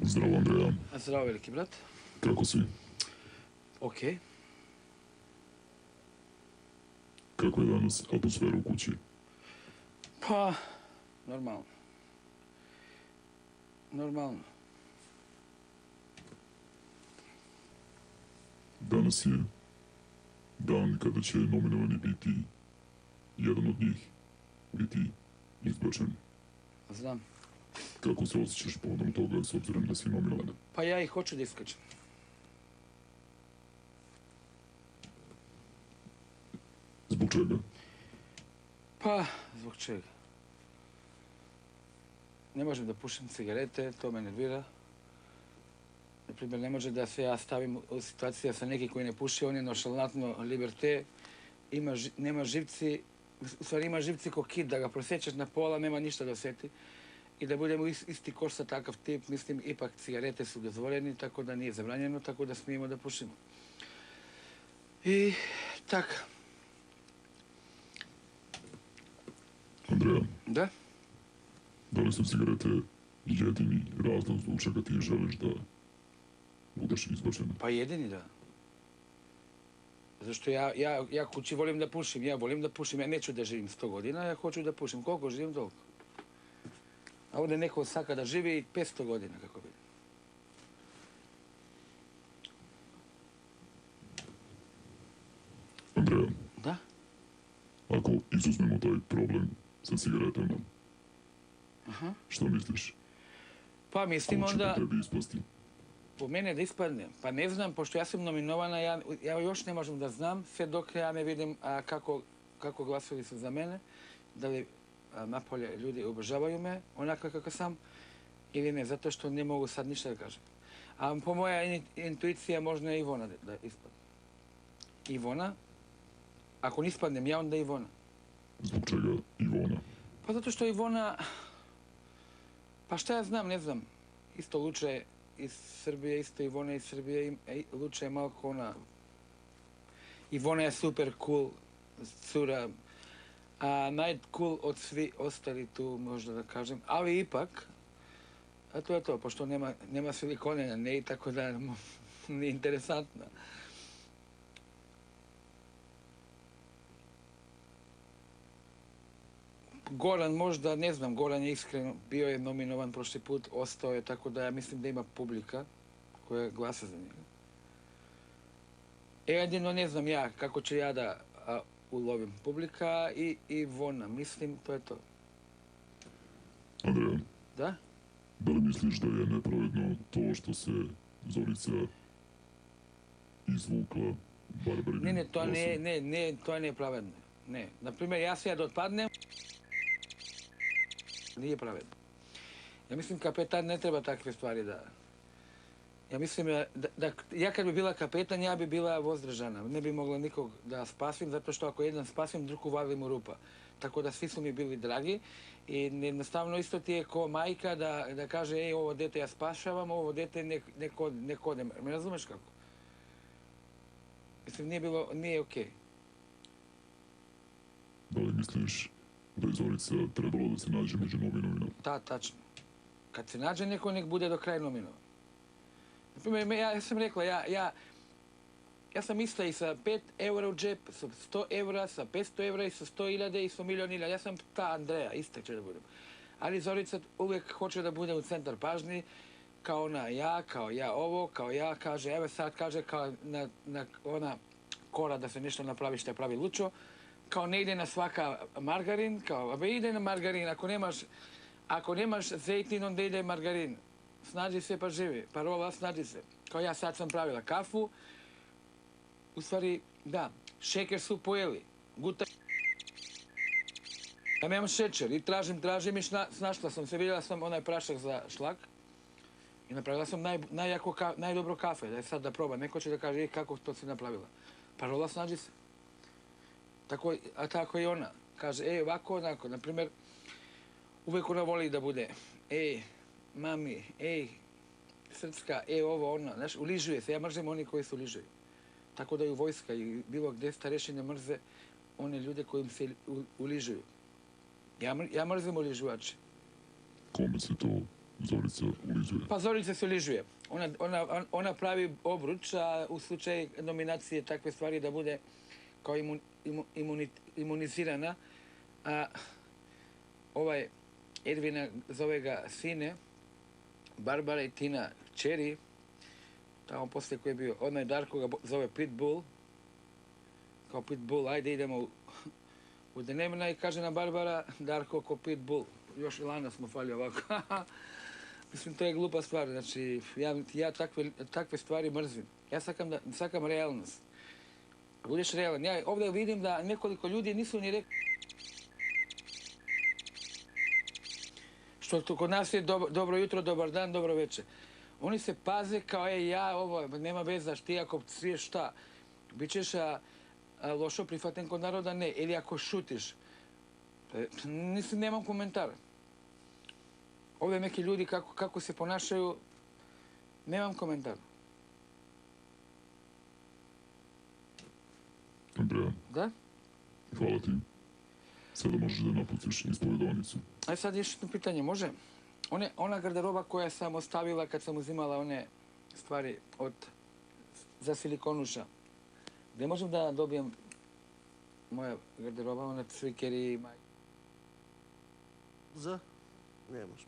Zdravo, Andreja. Zdravo, veliki brat. Kako si? Ok. Kako je danas atmosfera u kući? Pa, normalno. Normalno. Danas je dan kada će nominovani biti, jedan od njih, biti izbačen. Znam. Kako se osjećaš povodom toga s obzirom da si nominovan? Pa ja i hoću da iskačem. Zbog čega? Pa, zbog čega? Ne možem da pušim cigarete, to me nervira. Naprimjer, ne može da se ja stavim u situaciju da sam neki koji ne puši, on je nošalantno liberté, nema živci, u stvari ima živci ko kid, da ga prosjećaš na pola, nema ništa da osjeti. I da budemo isti koš sa takav tip, mislim, ipak cigarete su dozvoljeni, tako da nije zabranjeno, tako da smijemo da pušimo. I tako. Andreja, Da? da li su cigarete jedini razlog zbog čega ti želiš da budeš izbačen? Pa jedini da. Zašto ja kući volim da pušim, ja neću da živim 100 godina, ja hoću da pušim. Koliko živim, toliko. A ovdje neko saka da živi 500 godina, kako bi. Andreja, Da? ako izuzmemo taj problem sa cigaretama, što misliš? Pa mislim Ko će onda... po tebi ispasti? Po mene da ispadne? Pa ne znam, pošto ja sam nominovana, ja još ne možem da znam, sve dok ja ne vidim kako glasili su za mene, da li napolje ljudi obožavaju me onako kako sam ili ne, zato što ne mogu sad ništa da kažem. A po moja intuicija možda je Ivona da ispadne. Ivona? Ako ne ispadnem ja, onda Ivona. Zbog čega Ivona? Pa zato što Ivona... Pa šta ja znam, ne znam. Isto Luče iz Srbije, isto Ivona iz Srbije, Luče je malo kao ona... Ivona je super cool cura, a najcool od svi ostali tu, možda da kažem. Ali ipak, a to je to, pošto nema silikone na njej, tako da nije interesantna. Goran možda, ne znam, Goran je iskreno, bio je nominovan prošli put, ostao je, tako da ja mislim da ima publika koja glasa za njega. Jedino ne znam ja kako ću ja da ulovim publika i Ivona, mislim, to je to. Andreja, Da? da li misliš da je nepravedno to što se Zorica izvukla Barbarinim Ne, glasom? to je nepravedno. Ne, naprimjer, ja se da otpadnem, nije pravedno. Ja mislim kapetan ne treba takve stvari da... Ja mislim da ja kad bi bila kapetan, ja bi bila vozdržana. Ne bi mogla nikog da spasim, zato što ako jedan spasim, drugu valim u rupa. Tako da svi su mi bili dragi i jednostavno isto ti je ko majka da kaže ej, ovo dete ja spašavam, ovo dete nek ode. Me razumeš kako? Mislim, nije okej. Da li misliš da je Zorica trebalo da se nađe među nominovima? Da, tačno. Kad se nađe neko, nek bude do kraja nominovan. Naprimjer, ja sam rekla, ja sam ista i sa 5 eura u džep, sa 100 eura, sa 500 eura i sa 100.000 i sa 1.000.000. Ja sam ta Andreja, ista će da budem. Ali Zorica uvijek hoće da bude u centar pažnji, kao ja ovo, kao ja, kaže, evo sad kaže, kao na ona kora da se nešto napravi što je pravi Lučo, kao ne ide na svaka margarin, kao ide na margarin, ako nemaš zejtin, onda ide margarin. Snađi se pa živi, parola snađi se. Kao ja sad sam pravila kafu, u stvari, da, šeker su pojeli, guta... Ja nemam šećer i tražim i snašla sam se, vidjela sam onaj prašak za šlak i napravila sam najdobro kafe, da je sad da proba. Neko će da kaže, kako to si napravila. Parola snađi se. A tako i ona. Kaže, ovako, onako, naprimjer, uvijek ona voli da bude, mami, srpska, ovo, ono, znaš, uližuje se. Ja mrzim oni koji se uližuju. Tako da i u vojska i bilo gdje starešine mrze one ljude kojim se uližuju. Ja mrzim uližuvače. Kome se to Zorica ulizuje. Pa Zorica se uližuje. Ona pravi obruč, a u slučaju nominacije takve stvari da bude kao imunizirana. A Edvina zove ga sine, Barbara i Tina kćeri, tamo poslije koji je bio, odmah je Darko ga zove Pitbull, kao Pitbull, ajde idemo u Denemna i kaže na Barbara, Darko ko Pitbull, još i Lana smo fali ovako. Mislim, to je glupa stvar, znači, ja takve stvari mrzim. Ja sakam realnost. Budeš realan. Ja ovdje vidim da nekoliko ljudi nisu ni rekli što kod nas je dobro jutro, dobar dan, dobro večer. Oni se paze kao, ovo, nema veza, ti ako sriješ šta, bit ćeš lošo prihvaten kod naroda, ne. Ili ako šutiš. Nemam komentara. Ovdje neki ljudi kako se ponašaju, nemam komentara. Andreja, Da? hvala ti. Sada možeš da napustiš ispovedonicu. A sad još jedno pitanje, može? Ona garderoba koja sam ostavila kad sam uzimala one stvari za silikonuša, gdje možem da dobijem moja garderoba, ona cvikeri i Za? Nemaš.